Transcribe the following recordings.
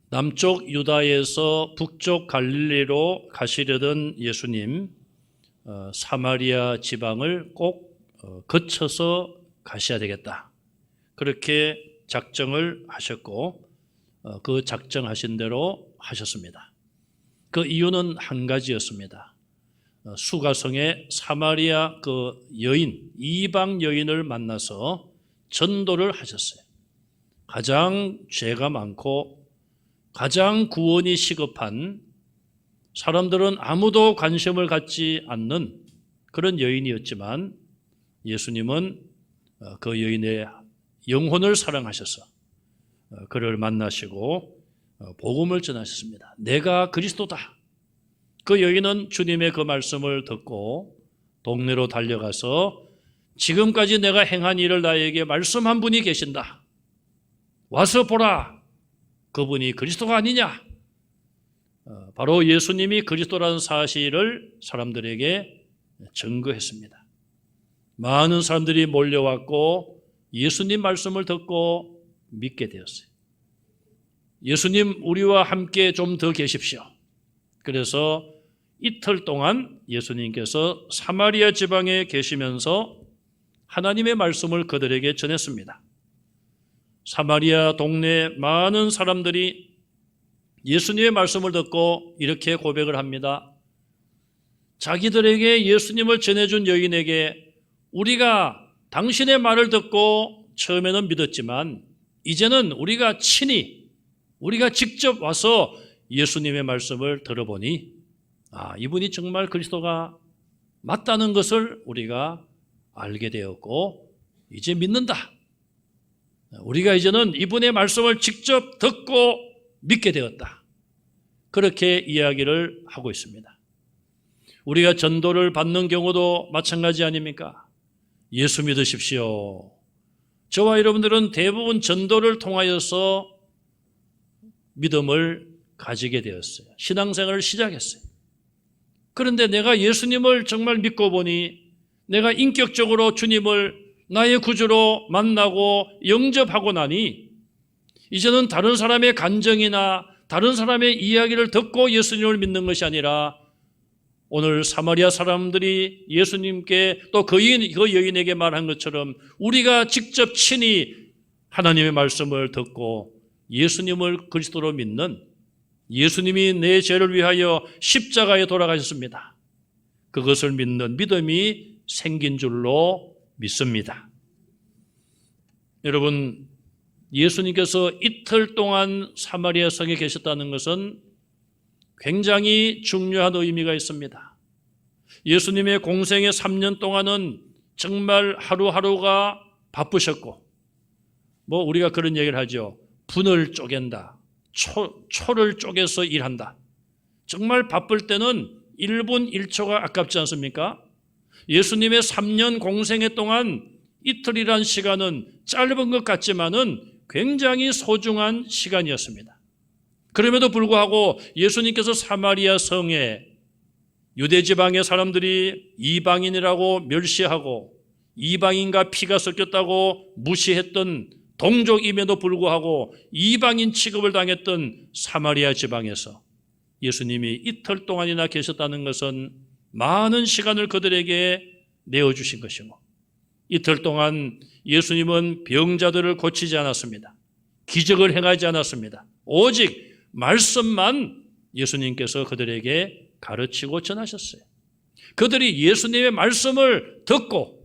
남쪽 유다에서 북쪽 갈릴리로 가시려던 예수님, 사마리아 지방을 꼭 거쳐서 가셔야 되겠다. 그렇게 작정을 하셨고 그 작정하신 대로 하셨습니다. 그 이유는 한 가지였습니다. 수가성의 사마리아 그 여인, 이방 여인을 만나서 전도를 하셨어요. 가장 죄가 많고 가장 구원이 시급한, 사람들은 아무도 관심을 갖지 않는 그런 여인이었지만 예수님은 그 여인의 영혼을 사랑하셔서 그를 만나시고 복음을 전하셨습니다. 내가 그리스도다. 그 여인은 주님의 그 말씀을 듣고 동네로 달려가서 지금까지 내가 행한 일을 나에게 말씀한 분이 계신다. 와서 보라. 그분이 그리스도가 아니냐. 바로 예수님이 그리스도라는 사실을 사람들에게 증거했습니다. 많은 사람들이 몰려왔고 예수님 말씀을 듣고 믿게 되었어요. 예수님, 우리와 함께 좀 더 계십시오. 그래서 이틀 동안 예수님께서 사마리아 지방에 계시면서 하나님의 말씀을 그들에게 전했습니다. 사마리아 동네 많은 사람들이 예수님의 말씀을 듣고 이렇게 고백을 합니다. 자기들에게 예수님을 전해준 여인에게 우리가 당신의 말을 듣고 처음에는 믿었지만 이제는 우리가 직접 와서 예수님의 말씀을 들어보니 이분이 정말 그리스도가 맞다는 것을 우리가 알게 되었고 이제 믿는다. 우리가 이제는 이분의 말씀을 직접 듣고 믿게 되었다. 그렇게 이야기를 하고 있습니다. 우리가 전도를 받는 경우도 마찬가지 아닙니까? 예수 믿으십시오. 저와 여러분들은 대부분 전도를 통하여서 믿음을 가지게 되었어요. 신앙생활을 시작했어요. 그런데 내가 예수님을 정말 믿고 보니 내가 인격적으로 주님을 나의 구주로 만나고 영접하고 나니 이제는 다른 사람의 간증이나 다른 사람의 이야기를 듣고 예수님을 믿는 것이 아니라 오늘 사마리아 사람들이 예수님께 또 그 여인에게 말한 것처럼 우리가 직접 친히 하나님의 말씀을 듣고 예수님을 그리스도로 믿는, 예수님이 내 죄를 위하여 십자가에 돌아가셨습니다. 그것을 믿는 믿음이 생긴 줄로 믿습니다. 여러분, 예수님께서 이틀 동안 사마리아 성에 계셨다는 것은 굉장히 중요한 의미가 있습니다. 예수님의 공생의 3년 동안은 정말 하루하루가 바쁘셨고, 우리가 그런 얘기를 하죠. 분을 쪼갠다. 초를 쪼개서 일한다. 정말 바쁠 때는 1분 1초가 아깝지 않습니까? 예수님의 3년 공생애 동안 이틀이란 시간은 짧은 것 같지만은 굉장히 소중한 시간이었습니다. 그럼에도 불구하고 예수님께서 사마리아 성에 유대 지방의 사람들이 이방인이라고 멸시하고 이방인과 피가 섞였다고 무시했던 동족임에도 불구하고 이방인 취급을 당했던 사마리아 지방에서 예수님이 이틀 동안이나 계셨다는 것은 많은 시간을 그들에게 내어주신 것이고, 이틀 동안 예수님은 병자들을 고치지 않았습니다. 기적을 행하지 않았습니다. 오직 말씀만 예수님께서 그들에게 가르치고 전하셨어요. 그들이 예수님의 말씀을 듣고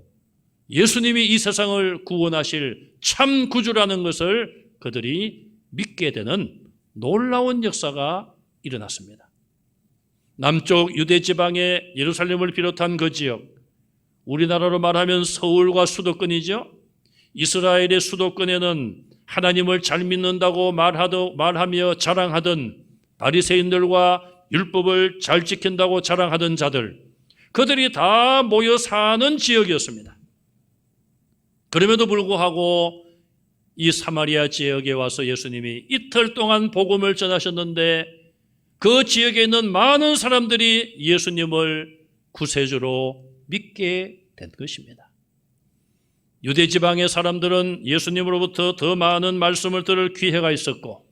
예수님이 이 세상을 구원하실 참 구주라는 것을 그들이 믿게 되는 놀라운 역사가 일어났습니다. 남쪽 유대 지방의 예루살렘을 비롯한 그 지역, 우리나라로 말하면 서울과 수도권이죠. 이스라엘의 수도권에는 하나님을 잘 믿는다고 말하며 자랑하던 바리새인들과 율법을 잘 지킨다고 자랑하던 자들, 그들이 다 모여 사는 지역이었습니다. 그럼에도 불구하고 이 사마리아 지역에 와서 예수님이 이틀 동안 복음을 전하셨는데 그 지역에 있는 많은 사람들이 예수님을 구세주로 믿게 된 것입니다. 유대 지방의 사람들은 예수님으로부터 더 많은 말씀을 들을 기회가 있었고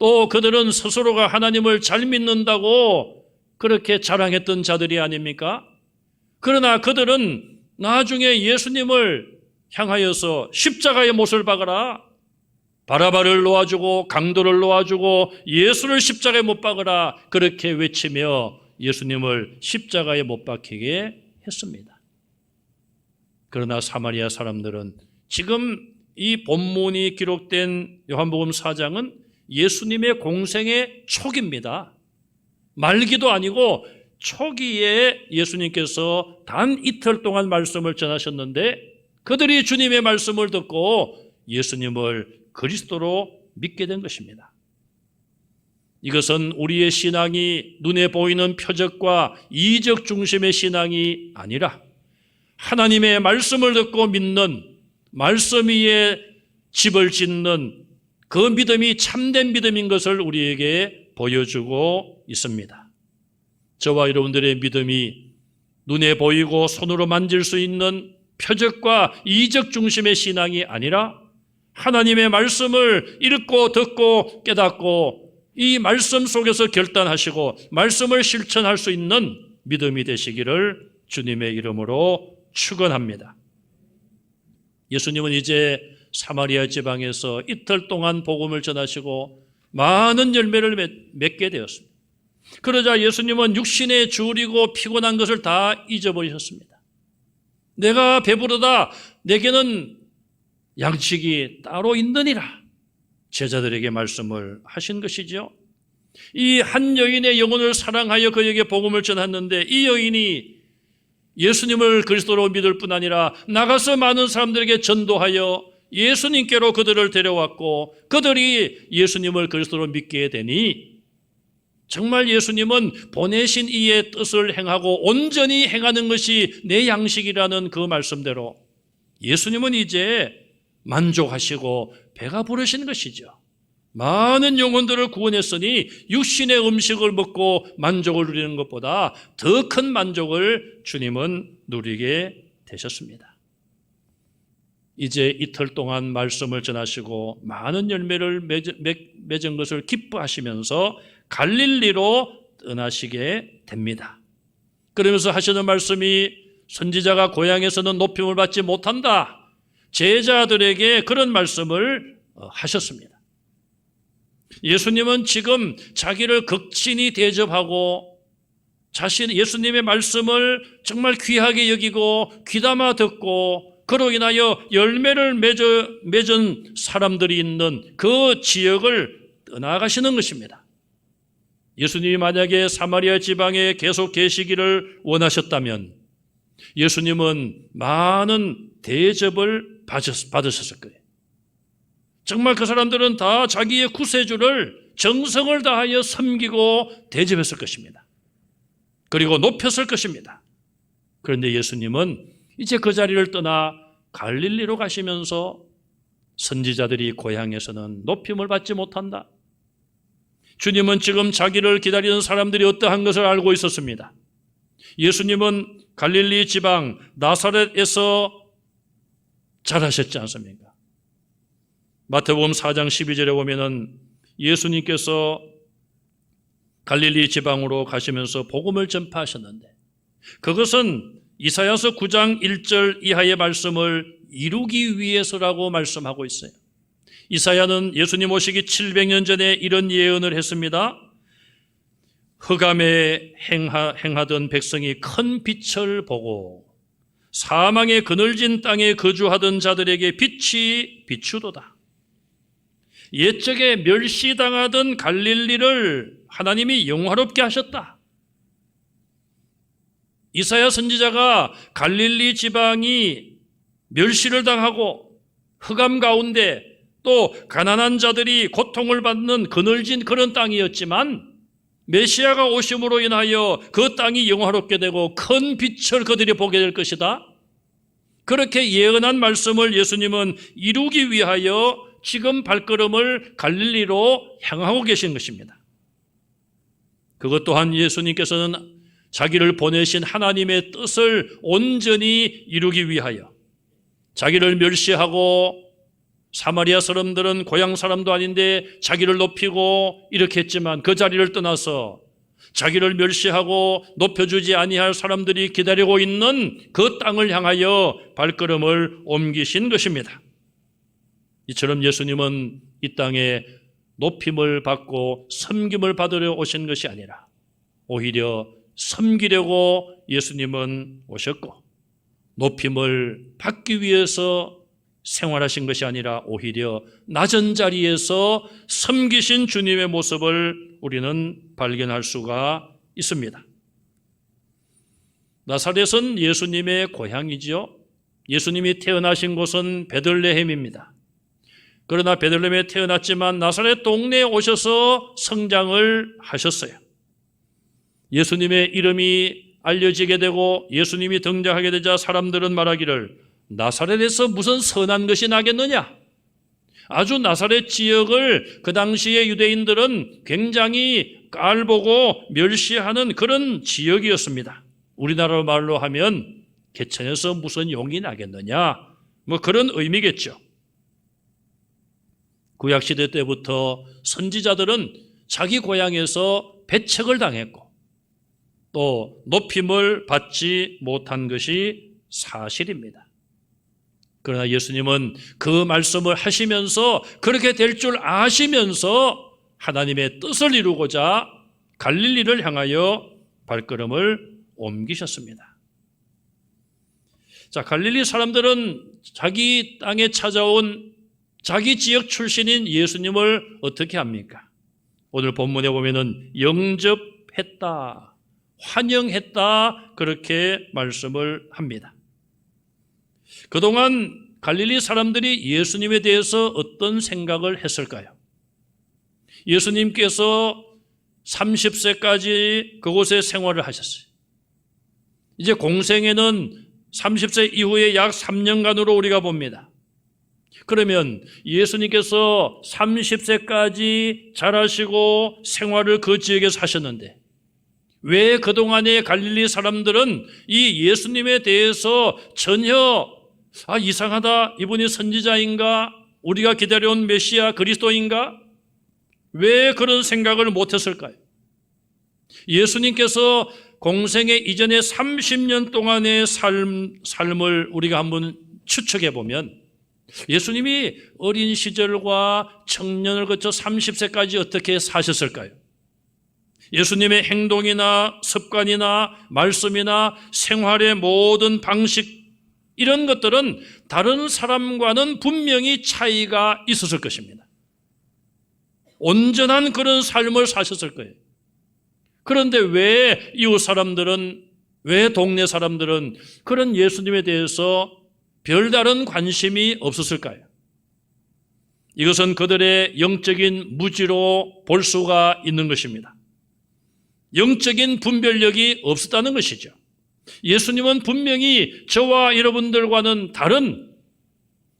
또 그들은 스스로가 하나님을 잘 믿는다고 그렇게 자랑했던 자들이 아닙니까? 그러나 그들은 나중에 예수님을 향하여서 십자가의 못을 박으라, 바라바를 놓아주고 강도를 놓아주고 예수를 십자가에 못 박으라, 그렇게 외치며 예수님을 십자가에 못 박히게 했습니다. 그러나 사마리아 사람들은 지금 이 본문이 기록된 요한복음 4장은 예수님의 공생의 초기입니다. 말기도 아니고 초기에 예수님께서 단 이틀 동안 말씀을 전하셨는데 그들이 주님의 말씀을 듣고 예수님을 그리스도로 믿게 된 것입니다. 이것은 우리의 신앙이 눈에 보이는 표적과 이적 중심의 신앙이 아니라 하나님의 말씀을 듣고 믿는, 말씀 위에 집을 짓는 그 믿음이 참된 믿음인 것을 우리에게 보여주고 있습니다. 저와 여러분들의 믿음이 눈에 보이고 손으로 만질 수 있는 표적과 이적 중심의 신앙이 아니라 하나님의 말씀을 읽고 듣고 깨닫고 이 말씀 속에서 결단하시고 말씀을 실천할 수 있는 믿음이 되시기를 주님의 이름으로 축원합니다. 예수님은 이제 사마리아 지방에서 이틀 동안 복음을 전하시고 많은 열매를 맺게 되었습니다. 그러자 예수님은 육신에 주리고 피곤한 것을 다 잊어버리셨습니다. 내가 배부르다, 내게는 양식이 따로 있느니라, 제자들에게 말씀을 하신 것이죠. 이 한 여인의 영혼을 사랑하여 그에게 복음을 전했는데 이 여인이 예수님을 그리스도로 믿을 뿐 아니라 나가서 많은 사람들에게 전도하여 예수님께로 그들을 데려왔고 그들이 예수님을 그리스도로 믿게 되니 정말 예수님은 보내신 이의 뜻을 행하고 온전히 행하는 것이 내 양식이라는 그 말씀대로 예수님은 이제 만족하시고 배가 부르신 것이죠. 많은 영혼들을 구원했으니 육신의 음식을 먹고 만족을 누리는 것보다 더 큰 만족을 주님은 누리게 되셨습니다. 이제 이틀 동안 말씀을 전하시고 많은 열매를 맺은 것을 기뻐하시면서 갈릴리로 떠나시게 됩니다. 그러면서 하시는 말씀이 선지자가 고향에서는 높임을 받지 못한다, 제자들에게 그런 말씀을 하셨습니다. 예수님은 지금 자기를 극진히 대접하고 예수님의 말씀을 정말 귀하게 여기고 귀담아 듣고 그로 인하여 열매를 맺은 사람들이 있는 그 지역을 떠나가시는 것입니다. 예수님이 만약에 사마리아 지방에 계속 계시기를 원하셨다면 예수님은 많은 대접을 받으셨을 거예요. 정말 그 사람들은 다 자기의 구세주를 정성을 다하여 섬기고 대접했을 것입니다. 그리고 높였을 것입니다. 그런데 예수님은 이제 그 자리를 떠나 갈릴리로 가시면서 선지자들이 고향에서는 높임을 받지 못한다. 주님은 지금 자기를 기다리는 사람들이 어떠한 것을 알고 있었습니다. 예수님은 갈릴리 지방 나사렛에서 자라셨지 않습니까? 마태복음 4장 12절에 보면은 예수님께서 갈릴리 지방으로 가시면서 복음을 전파하셨는데 그것은 이사야서 9장 1절 이하의 말씀을 이루기 위해서라고 말씀하고 있어요. 이사야는 예수님 오시기 700년 전에 이런 예언을 했습니다. 흑암에 행하던 백성이 큰 빛을 보고 사망의 그늘진 땅에 거주하던 자들에게 빛이 비추도다. 옛적에 멸시당하던 갈릴리를 하나님이 영화롭게 하셨다. 이사야 선지자가 갈릴리 지방이 멸시를 당하고 흑암 가운데 또 가난한 자들이 고통을 받는 그늘진 그런 땅이었지만 메시아가 오심으로 인하여 그 땅이 영화롭게 되고 큰 빛을 그들이 보게 될 것이다. 그렇게 예언한 말씀을 예수님은 이루기 위하여 지금 발걸음을 갈릴리로 향하고 계신 것입니다. 그것 또한 예수님께서는 자기를 보내신 하나님의 뜻을 온전히 이루기 위하여 자기를 멸시하고 사마리아 사람들은 고향 사람도 아닌데 자기를 높이고 이렇게 했지만 그 자리를 떠나서 자기를 멸시하고 높여주지 아니할 사람들이 기다리고 있는 그 땅을 향하여 발걸음을 옮기신 것입니다. 이처럼 예수님은 이 땅에 높임을 받고 섬김을 받으려 오신 것이 아니라 오히려 섬기려고 예수님은 오셨고, 높임을 받기 위해서 생활하신 것이 아니라 오히려 낮은 자리에서 섬기신 주님의 모습을 우리는 발견할 수가 있습니다. 나사렛은 예수님의 고향이지요. 예수님이 태어나신 곳은 베들레헴입니다. 그러나 베들레헴에 태어났지만 나사렛 동네에 오셔서 성장을 하셨어요. 예수님의 이름이 알려지게 되고 예수님이 등장하게 되자 사람들은 말하기를 나사렛에서 무슨 선한 것이 나겠느냐? 아주 나사렛 지역을 그 당시의 유대인들은 굉장히 깔보고 멸시하는 그런 지역이었습니다. 우리나라 말로 하면 개천에서 무슨 용이 나겠느냐? 뭐 그런 의미겠죠. 구약시대 때부터 선지자들은 자기 고향에서 배척을 당했고 또 높임을 받지 못한 것이 사실입니다. 그러나 예수님은 그 말씀을 하시면서 그렇게 될 줄 아시면서 하나님의 뜻을 이루고자 갈릴리를 향하여 발걸음을 옮기셨습니다. 자, 갈릴리 사람들은 자기 땅에 찾아온 자기 지역 출신인 예수님을 어떻게 합니까? 오늘 본문에 보면은 영접했다, 환영했다 그렇게 말씀을 합니다. 그동안 갈릴리 사람들이 예수님에 대해서 어떤 생각을 했을까요? 예수님께서 30세까지 그곳에 생활을 하셨어요. 이제 공생애는 30세 이후에 약 3년간으로 우리가 봅니다. 그러면 예수님께서 30세까지 자라시고 생활을 그 지역에서 하셨는데 왜 그동안의 갈릴리 사람들은 이 예수님에 대해서 전혀 이상하다, 이분이 선지자인가, 우리가 기다려온 메시아 그리스도인가, 왜 그런 생각을 못했을까요? 예수님께서 공생애 이전의 30년 동안의 삶을 우리가 한번 추측해 보면 예수님이 어린 시절과 청년을 거쳐 30세까지 어떻게 사셨을까요? 예수님의 행동이나 습관이나 말씀이나 생활의 모든 방식, 이런 것들은 다른 사람과는 분명히 차이가 있었을 것입니다. 온전한 그런 삶을 사셨을 거예요. 그런데 왜 이웃 사람들은, 왜 동네 사람들은 그런 예수님에 대해서 별다른 관심이 없었을까요? 이것은 그들의 영적인 무지로 볼 수가 있는 것입니다. 영적인 분별력이 없었다는 것이죠. 예수님은 분명히 저와 여러분들과는 다른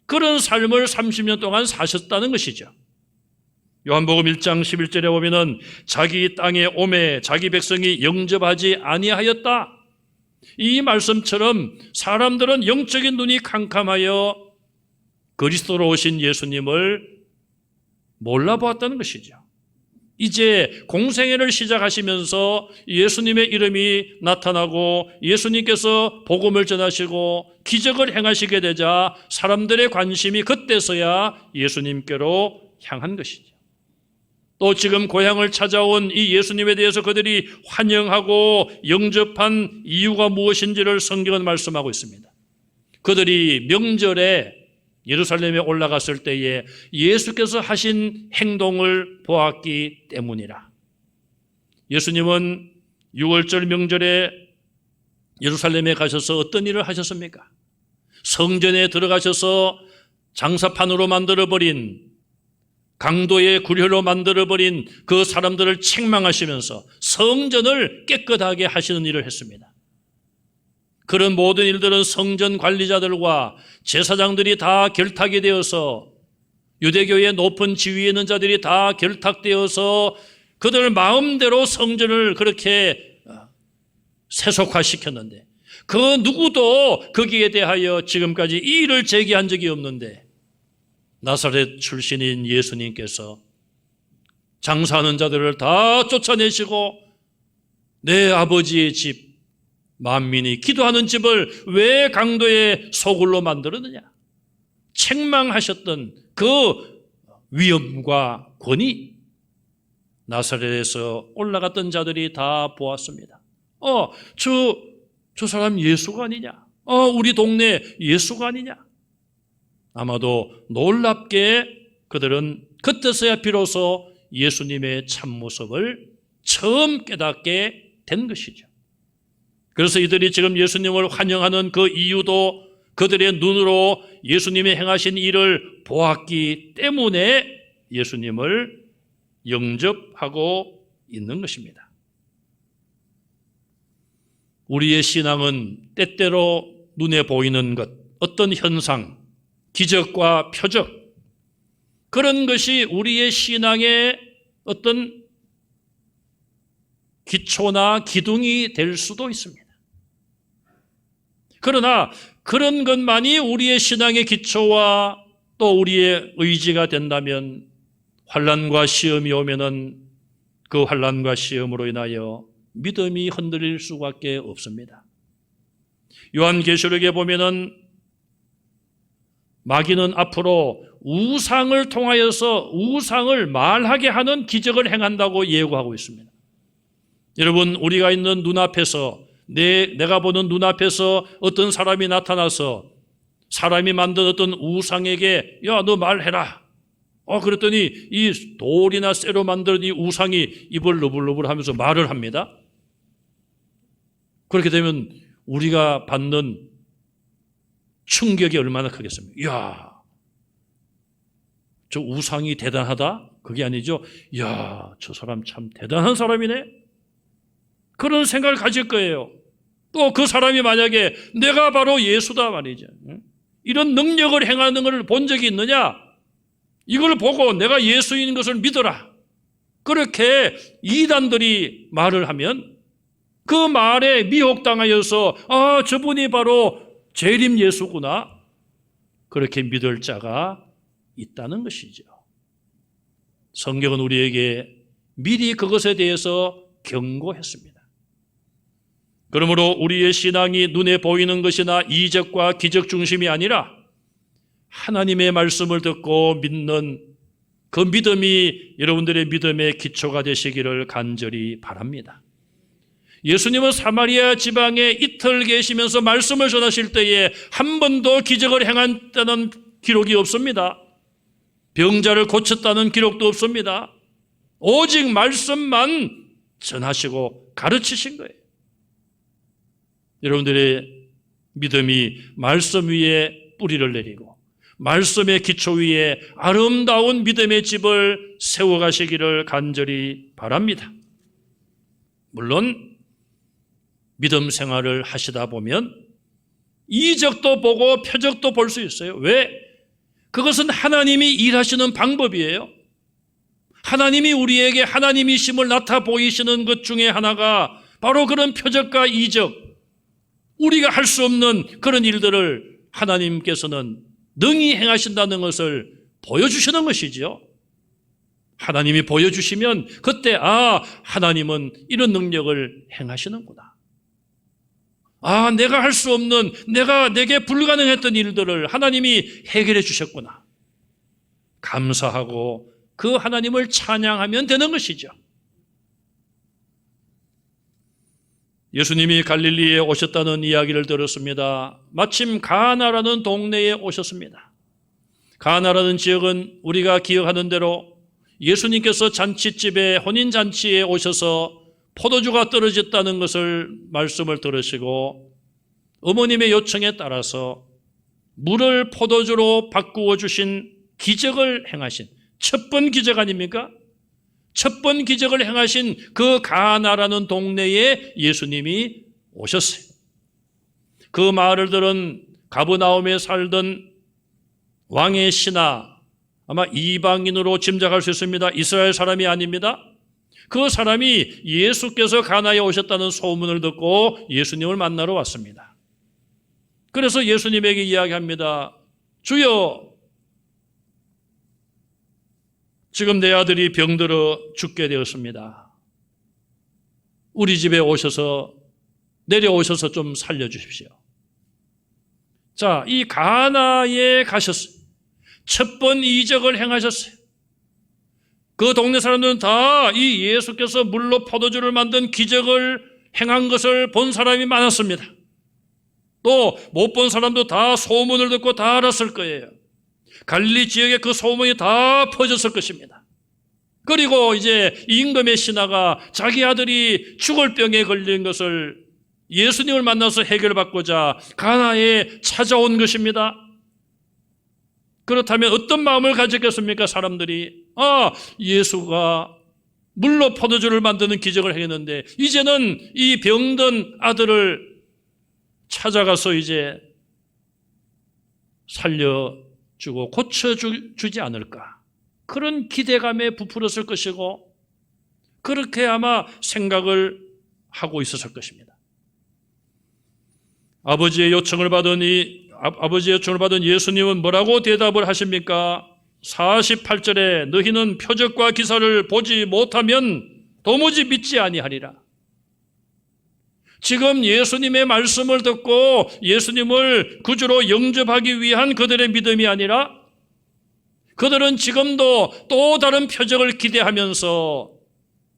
그런 삶을 30년 동안 사셨다는 것이죠. 요한복음 1장 11절에 보면은 자기 땅에 오매 자기 백성이 영접하지 아니하였다. 이 말씀처럼 사람들은 영적인 눈이 캄캄하여 그리스도로 오신 예수님을 몰라보았다는 것이죠. 이제 공생애를 시작하시면서 예수님의 이름이 나타나고 예수님께서 복음을 전하시고 기적을 행하시게 되자 사람들의 관심이 그때서야 예수님께로 향한 것이죠. 또 지금 고향을 찾아온 이 예수님에 대해서 그들이 환영하고 영접한 이유가 무엇인지를 성경은 말씀하고 있습니다. 그들이 명절에 예루살렘에 올라갔을 때에 예수께서 하신 행동을 보았기 때문이라. 예수님은 6월절 명절에 예루살렘에 가셔서 어떤 일을 하셨습니까? 성전에 들어가셔서 장사판으로 만들어버린, 강도의 구려로 만들어버린 그 사람들을 책망하시면서 성전을 깨끗하게 하시는 일을 했습니다. 그런 모든 일들은 성전 관리자들과 제사장들이 다 결탁이 되어서 유대교의 높은 지위에 있는 자들이 다 결탁되어서 그들 마음대로 성전을 그렇게 세속화시켰는데 그 누구도 거기에 대하여 지금까지 이의를 제기한 적이 없는데 나사렛 출신인 예수님께서 장사하는 자들을 다 쫓아내시고 내 아버지의 집, 만민이 기도하는 집을 왜 강도의 소굴로 만들었느냐? 책망하셨던 그 위엄과 권위, 나사렛에서 올라갔던 자들이 다 보았습니다. 저 사람 예수가 아니냐? 우리 동네 예수가 아니냐? 아마도 놀랍게 그들은 그때서야 비로소 예수님의 참모습을 처음 깨닫게 된 것이죠. 그래서 이들이 지금 예수님을 환영하는 그 이유도 그들의 눈으로 예수님이 행하신 일을 보았기 때문에 예수님을 영접하고 있는 것입니다. 우리의 신앙은 때때로 눈에 보이는 것, 어떤 현상, 기적과 표적, 그런 것이 우리의 신앙의 어떤 기초나 기둥이 될 수도 있습니다. 그러나 그런 것만이 우리의 신앙의 기초와 또 우리의 의지가 된다면 환난과 시험이 오면은 그 환난과 시험으로 인하여 믿음이 흔들릴 수밖에 없습니다. 요한계시록에 보면은 마귀는 앞으로 우상을 통하여서 우상을 말하게 하는 기적을 행한다고 예고하고 있습니다. 여러분, 우리가 있는 눈앞에서 내가 보는 눈앞에서 어떤 사람이 나타나서 사람이 만든 어떤 우상에게 야, 너 말해라. 그랬더니 이 돌이나 쇠로 만든 이 우상이 입을 너불너불 하면서 말을 합니다. 그렇게 되면 우리가 받는 충격이 얼마나 크겠습니까? 이야, 저 우상이 대단하다? 그게 아니죠. 이야, 저 사람 참 대단한 사람이네? 그런 생각을 가질 거예요. 또 그 사람이 만약에 내가 바로 예수다 말이죠. 이런 능력을 행하는 것을 본 적이 있느냐? 이걸 보고 내가 예수인 것을 믿어라. 그렇게 이단들이 말을 하면 그 말에 미혹당하여서 저분이 바로 재림 예수구나. 그렇게 믿을 자가 있다는 것이죠. 성경은 우리에게 미리 그것에 대해서 경고했습니다. 그러므로 우리의 신앙이 눈에 보이는 것이나 이적과 기적 중심이 아니라 하나님의 말씀을 듣고 믿는 그 믿음이 여러분들의 믿음의 기초가 되시기를 간절히 바랍니다. 예수님은 사마리아 지방에 이틀 계시면서 말씀을 전하실 때에 한 번도 기적을 행했다는 기록이 없습니다. 병자를 고쳤다는 기록도 없습니다. 오직 말씀만 전하시고 가르치신 거예요. 여러분들의 믿음이 말씀 위에 뿌리를 내리고 말씀의 기초 위에 아름다운 믿음의 집을 세워가시기를 간절히 바랍니다. 물론 믿음 생활을 하시다 보면 이적도 보고 표적도 볼 수 있어요. 왜? 그것은 하나님이 일하시는 방법이에요. 하나님이 우리에게 하나님이심을 나타 보이시는 것 중에 하나가 바로 그런 표적과 이적, 우리가 할 수 없는 그런 일들을 하나님께서는 능히 행하신다는 것을 보여주시는 것이죠. 하나님이 보여주시면 그때 하나님은 이런 능력을 행하시는구나. 내가 할 수 없는, 내게 불가능했던 일들을 하나님이 해결해 주셨구나. 감사하고 그 하나님을 찬양하면 되는 것이죠. 예수님이 갈릴리에 오셨다는 이야기를 들었습니다. 마침 가나라는 동네에 오셨습니다. 가나라는 지역은 우리가 기억하는 대로 예수님께서 잔치집에 혼인잔치에 오셔서 포도주가 떨어졌다는 것을 말씀을 들으시고 어머님의 요청에 따라서 물을 포도주로 바꾸어 주신 기적을 행하신 첫 번 기적 아닙니까? 첫 번 기적을 행하신 그 가나라는 동네에 예수님이 오셨어요. 그 말을 들은 가버나움에 살던 왕의 신하, 아마 이방인으로 짐작할 수 있습니다. 이스라엘 사람이 아닙니다. 그 사람이 예수께서 가나에 오셨다는 소문을 듣고 예수님을 만나러 왔습니다. 그래서 예수님에게 이야기합니다. 주여, 지금 내 아들이 병들어 죽게 되었습니다. 우리 집에 내려오셔서 좀 살려주십시오. 자, 이 가나에 가셨어요. 첫 번 이적을 행하셨어요. 그 동네 사람들은 다 이 예수께서 물로 포도주를 만든 기적을 행한 것을 본 사람이 많았습니다. 또 못 본 사람도 다 소문을 듣고 다 알았을 거예요. 갈릴리 지역에 그 소문이 다 퍼졌을 것입니다. 그리고 이제 임금의 신하가 자기 아들이 죽을 병에 걸린 것을 예수님을 만나서 해결받고자 가나에 찾아온 것입니다. 그렇다면 어떤 마음을 가졌겠습니까? 사람들이 예수가 물로 포도주를 만드는 기적을 했는데 이제는 이 병든 아들을 찾아가서 이제 살려주고 고쳐주지 않을까, 그런 기대감에 부풀었을 것이고 그렇게 아마 생각을 하고 있었을 것입니다. 아버지의 요청을 받은 예수님은 뭐라고 대답을 하십니까? 48절에 너희는 표적과 기사를 보지 못하면 도무지 믿지 아니하리라. 지금 예수님의 말씀을 듣고 예수님을 구주로 영접하기 위한 그들의 믿음이 아니라 그들은 지금도 또 다른 표적을 기대하면서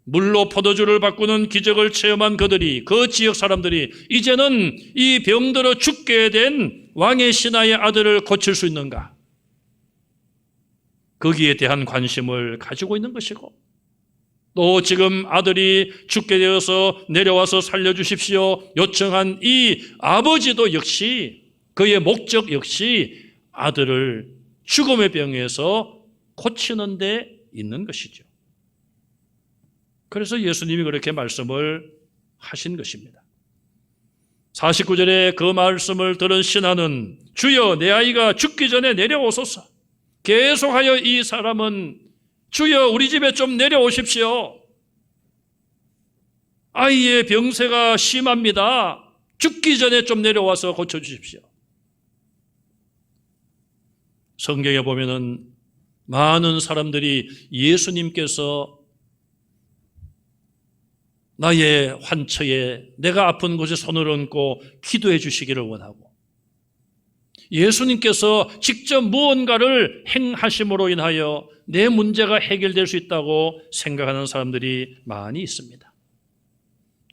물로 포도주를 바꾸는 기적을 체험한 그 지역 사람들이 이제는 이 병들어 죽게 된 왕의 신하의 아들을 고칠 수 있는가? 거기에 대한 관심을 가지고 있는 것이고, 또 지금 아들이 죽게 되어서 내려와서 살려주십시오 요청한 이 아버지도 역시 그의 목적 역시 아들을 죽음의 병에서 고치는 데 있는 것이죠. 그래서 예수님이 그렇게 말씀을 하신 것입니다. 49절에 그 말씀을 들은 신하는 주여 내 아이가 죽기 전에 내려오소서. 계속하여 이 사람은 주여 우리 집에 좀 내려오십시오. 아이의 병세가 심합니다. 죽기 전에 좀 내려와서 고쳐주십시오. 성경에 보면은 많은 사람들이 예수님께서 나의 환처에 내가 아픈 곳에 손을 얹고 기도해 주시기를 원하고, 예수님께서 직접 무언가를 행하심으로 인하여 내 문제가 해결될 수 있다고 생각하는 사람들이 많이 있습니다.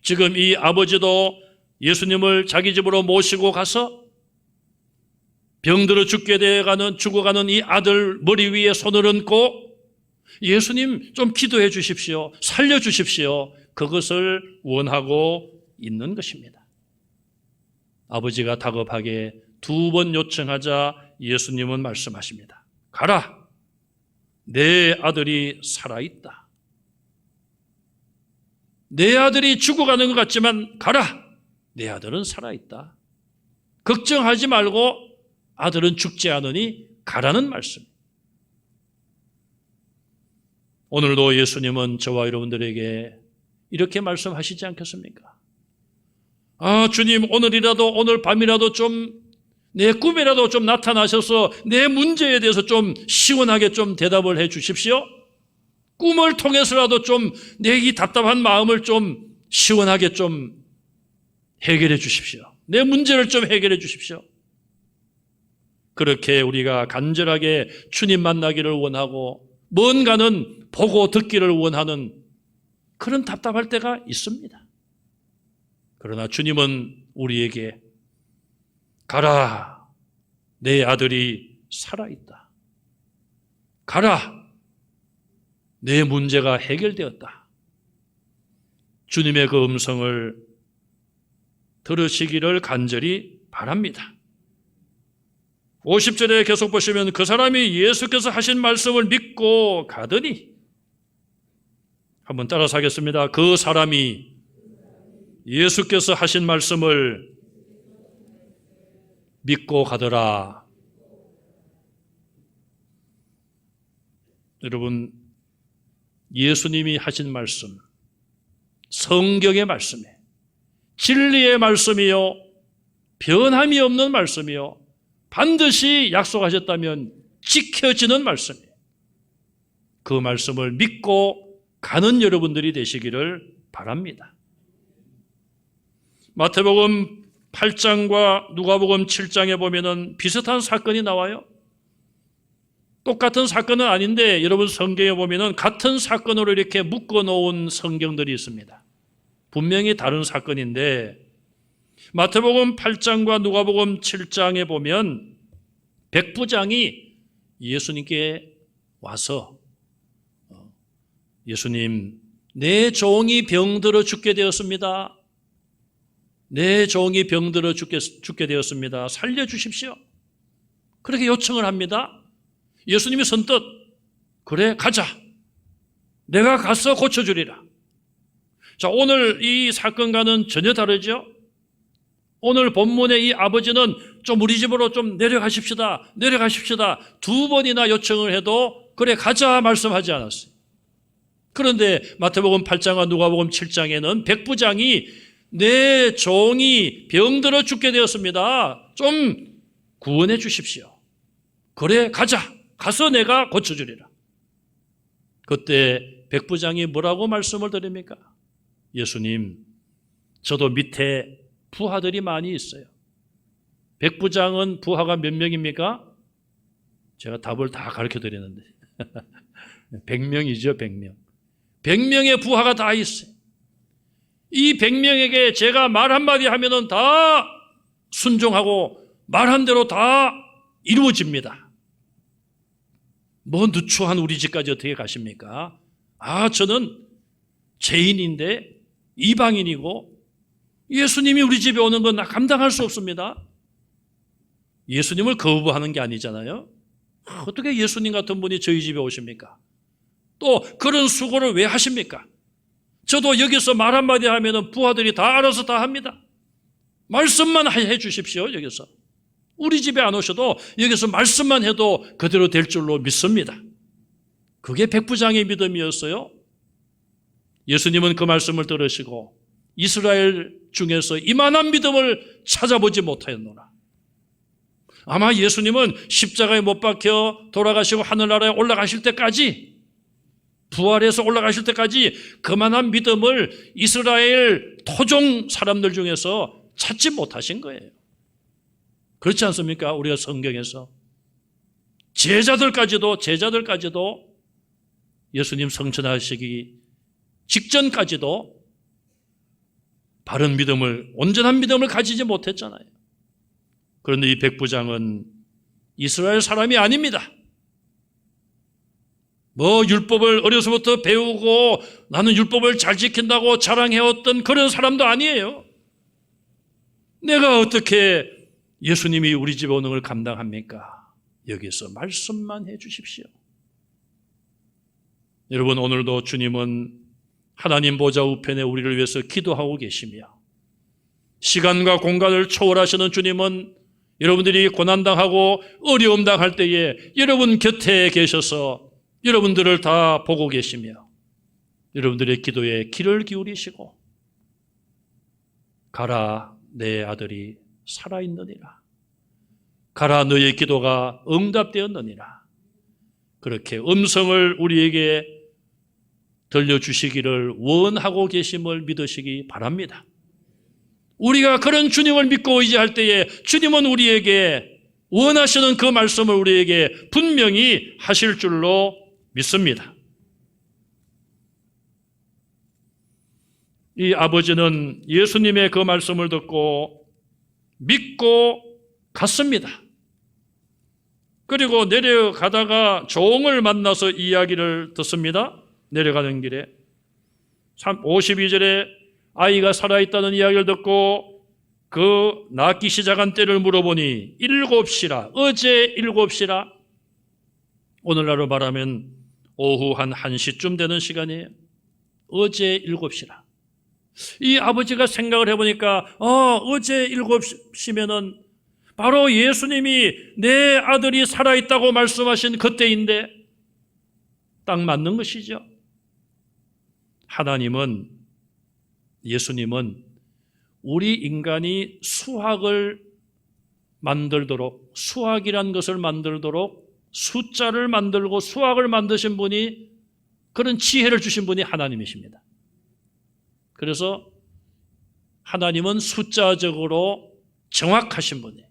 지금 이 아버지도 예수님을 자기 집으로 모시고 가서 병들어 죽어가는 이 아들 머리 위에 손을 얹고 예수님 좀 기도해 주십시오. 살려 주십시오. 그것을 원하고 있는 것입니다. 아버지가 다급하게 2번 요청하자 예수님은 말씀하십니다. 가라. 내 아들이 살아있다. 내 아들이 죽어가는 것 같지만 가라. 내 아들은 살아있다. 걱정하지 말고 아들은 죽지 않으니 가라는 말씀. 오늘도 예수님은 저와 여러분들에게 이렇게 말씀하시지 않겠습니까? 주님 오늘 밤이라도 좀 내 꿈이라도 좀 나타나셔서 내 문제에 대해서 좀 시원하게 좀 대답을 해 주십시오. 꿈을 통해서라도 좀 내 이 답답한 마음을 좀 시원하게 좀 해결해 주십시오. 내 문제를 좀 해결해 주십시오. 그렇게 우리가 간절하게 주님 만나기를 원하고 뭔가는 보고 듣기를 원하는 그런 답답할 때가 있습니다. 그러나 주님은 우리에게 가라, 내 아들이 살아있다. 가라, 내 문제가 해결되었다. 주님의 그 음성을 들으시기를 간절히 바랍니다. 50절에 계속 보시면 그 사람이 예수께서 하신 말씀을 믿고 가더니, 한번 따라서 하겠습니다. 그 사람이 예수께서 하신 말씀을 믿고 가더라. 여러분, 예수님이 하신 말씀, 성경의 말씀에 진리의 말씀이요, 변함이 없는 말씀이요, 반드시 약속하셨다면 지켜지는 말씀이에요. 그 말씀을 믿고 가는 여러분들이 되시기를 바랍니다. 마태복음 8장과 누가복음 7장에 보면은 비슷한 사건이 나와요. 똑같은 사건은 아닌데 여러분 성경에 보면은 같은 사건으로 이렇게 묶어놓은 성경들이 있습니다. 분명히 다른 사건인데 마태복음 8장과 누가복음 7장에 보면 백부장이 예수님께 와서 예수님, 내 종이 병들어 죽게 되었습니다. 내 종이 병들어 죽게 되었습니다. 살려주십시오. 그렇게 요청을 합니다. 예수님이 선뜻 그래 가자. 내가 가서 고쳐주리라. 자, 오늘 이 사건과는 전혀 다르죠. 오늘 본문의 이 아버지는 좀 우리 집으로 좀 내려가십시다. 두 번이나 요청을 해도 그래 가자 말씀하지 않았어요. 그런데 마태복음 8장과 누가복음 7장에는 백부장이 내 종이 병들어 죽게 되었습니다. 좀 구원해 주십시오. 그래 가자. 가서 내가 고쳐주리라. 그때 백부장이 뭐라고 말씀을 드립니까? 예수님, 저도 밑에 부하들이 많이 있어요. 백부장은 부하가 몇 명입니까? 제가 답을 다 가르쳐 드리는데 100명이죠. 100명. 100명의 부하가 다 있어요. 이 100명에게 제가 말 한마디 하면은 다 순종하고 말한 대로 다 이루어집니다. 뭐 누추한 우리 집까지 어떻게 가십니까? 저는 죄인인데 이방인이고 예수님이 우리 집에 오는 건 감당할 수 없습니다. 예수님을 거부하는 게 아니잖아요. 어떻게 예수님 같은 분이 저희 집에 오십니까? 또 그런 수고를 왜 하십니까? 저도 여기서 말 한마디 하면 부하들이 다 알아서 다 합니다. 말씀만 해 주십시오. 여기서 우리 집에 안 오셔도 여기서 말씀만 해도 그대로 될 줄로 믿습니다. 그게 백부장의 믿음이었어요. 예수님은 그 말씀을 들으시고 이스라엘 중에서 이만한 믿음을 찾아보지 못하였노라. 아마 예수님은 십자가에 못 박혀 돌아가시고 하늘나라에 올라가실 때까지, 부활해서 올라가실 때까지 그만한 믿음을 이스라엘 토종 사람들 중에서 찾지 못하신 거예요. 그렇지 않습니까? 우리가 성경에서 제자들까지도 예수님 성천하시기 직전까지도 바른 믿음을, 온전한 믿음을 가지지 못했잖아요. 그런데 이 백부장은 이스라엘 사람이 아닙니다. 뭐 율법을 어려서부터 배우고 나는 율법을 잘 지킨다고 자랑해왔던 그런 사람도 아니에요. 내가 어떻게 예수님이 우리 집에 오는 걸 감당합니까? 여기서 말씀만 해 주십시오. 여러분, 오늘도 주님은 하나님 보좌 우편에 우리를 위해서 기도하고 계시며, 시간과 공간을 초월하시는 주님은 여러분들이 고난당하고 어려움 당할 때에 여러분 곁에 계셔서 여러분들을 다 보고 계시며 여러분들의 기도에 귀를 기울이시고, 가라 내 아들이 살아있느니라, 가라 너의 기도가 응답되었느니라, 그렇게 음성을 우리에게 들려주시기를 원하고 계심을 믿으시기 바랍니다. 우리가 그런 주님을 믿고 의지할 때에 주님은 우리에게 원하시는 그 말씀을 우리에게 분명히 하실 줄로 믿습니다. 이 아버지는 예수님의 그 말씀을 듣고 믿고 갔습니다. 그리고 내려가다가 종을 만나서 이야기를 듣습니다. 내려가는 길에 52절에 아이가 살아있다는 이야기를 듣고 그 낳기 시작한 때를 물어보니 7시라, 어제 7시라. 오늘날로 말하면 오후 한 1시쯤 되는 시간이에요. 어제 7시라. 이 아버지가 생각을 해보니까 어제 7시면은 바로 예수님이 내 아들이 살아있다고 말씀하신 그때인데 딱 맞는 것이죠. 하나님은, 예수님은 우리 인간이 수학을 만들도록, 수학이란 것을 만들도록 숫자를 만들고 수학을 만드신 분이 그런 지혜를 주신 분이 하나님이십니다. 그래서 하나님은 숫자적으로 정확하신 분이에요.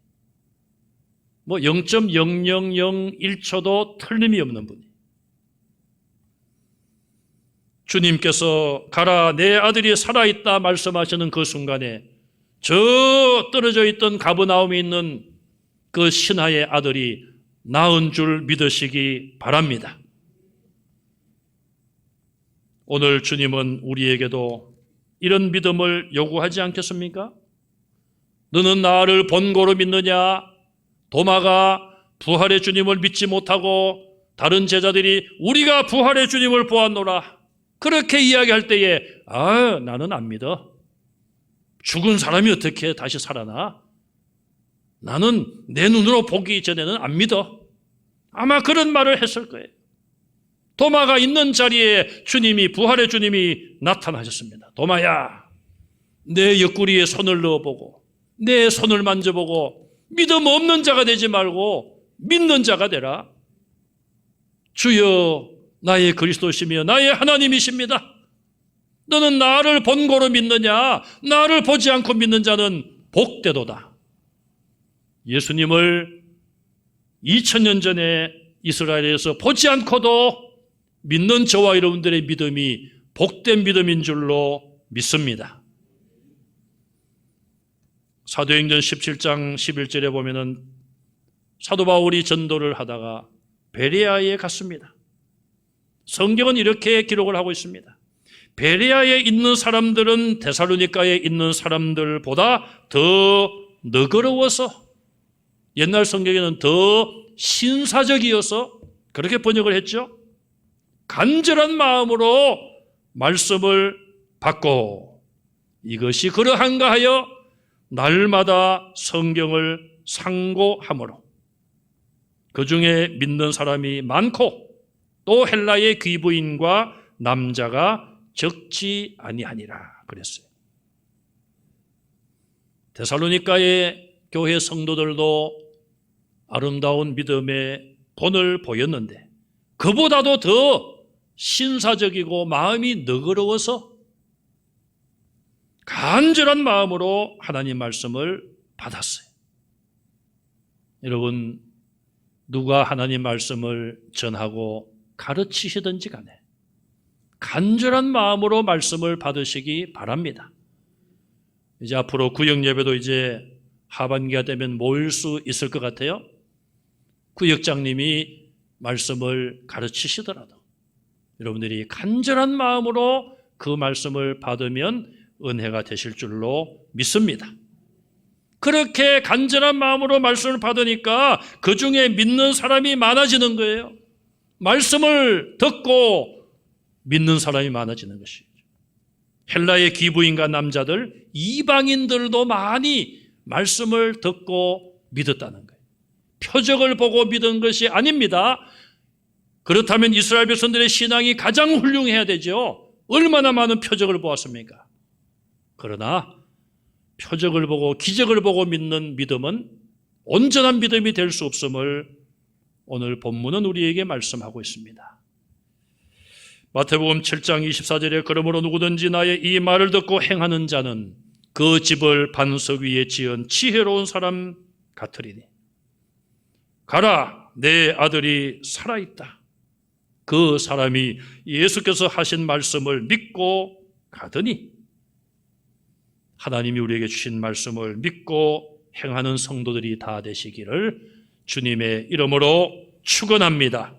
뭐 0.0001초도 틀림이 없는 분이에요. 주님께서 가라 내 아들이 살아있다 말씀하시는 그 순간에 저 떨어져 있던 가버나움에 있는 그 신하의 아들이 낳은 줄 믿으시기 바랍니다. 오늘 주님은 우리에게도 이런 믿음을 요구하지 않겠습니까? 너는 나를 본고로 믿느냐? 도마가 부활의 주님을 믿지 못하고 다른 제자들이 우리가 부활의 주님을 보았노라 그렇게 이야기할 때에 나는 안 믿어. 죽은 사람이 어떻게 다시 살아나? 나는 내 눈으로 보기 전에는 안 믿어. 아마 그런 말을 했을 거예요. 도마가 있는 자리에 부활의 주님이 나타나셨습니다. 도마야, 내 옆구리에 손을 넣어보고 내 손을 만져보고 믿음 없는 자가 되지 말고 믿는 자가 되라. 주여 나의 그리스도시며 나의 하나님이십니다. 너는 나를 본고로 믿느냐? 나를 보지 않고 믿는 자는 복되도다. 예수님을 2000년 전에 이스라엘에서 보지 않고도 믿는 저와 여러분들의 믿음이 복된 믿음인 줄로 믿습니다. 사도행전 17장 11절에 보면은 사도 바울이 전도를 하다가 베레아에 갔습니다. 성경은 이렇게 기록을 하고 있습니다. 베레아에 있는 사람들은 데살로니가에 있는 사람들보다 더 너그러워서, 옛날 성경에는 더 신사적이어서 그렇게 번역을 했죠. 간절한 마음으로 말씀을 받고 이것이 그러한가 하여 날마다 성경을 상고함으로 그 중에 믿는 사람이 많고 또 헬라의 귀부인과 남자가 적지 아니하니라 그랬어요. 데살로니가의 교회 성도들도 아름다운 믿음의 본을 보였는데 그보다도 더 신사적이고 마음이 너그러워서 간절한 마음으로 하나님 말씀을 받았어요. 여러분, 누가 하나님 말씀을 전하고 가르치시든지 간에 간절한 마음으로 말씀을 받으시기 바랍니다. 이제 앞으로 구역 예배도 이제 하반기가 되면 모일 수 있을 것 같아요. 구역장님이 말씀을 가르치시더라도 여러분들이 간절한 마음으로 그 말씀을 받으면 은혜가 되실 줄로 믿습니다. 그렇게 간절한 마음으로 말씀을 받으니까 그 중에 믿는 사람이 많아지는 거예요. 말씀을 듣고 믿는 사람이 많아지는 것이죠. 헬라의 귀부인과 남자들, 이방인들도 많이 말씀을 듣고 믿었다는 거예요. 표적을 보고 믿은 것이 아닙니다. 그렇다면 이스라엘 백성들의 신앙이 가장 훌륭해야 되죠. 얼마나 많은 표적을 보았습니까? 그러나 표적을 보고 기적을 보고 믿는 믿음은 온전한 믿음이 될 수 없음을 오늘 본문은 우리에게 말씀하고 있습니다. 마태복음 7장 24절에 그러므로 누구든지 나의 이 말을 듣고 행하는 자는 그 집을 반석 위에 지은 지혜로운 사람 같으리니 가라 내 아들이 살아있다. 그 사람이 예수께서 하신 말씀을 믿고 가더니 하나님이 우리에게 주신 말씀을 믿고 행하는 성도들이 다 되시기를 주님의 이름으로 축원합니다.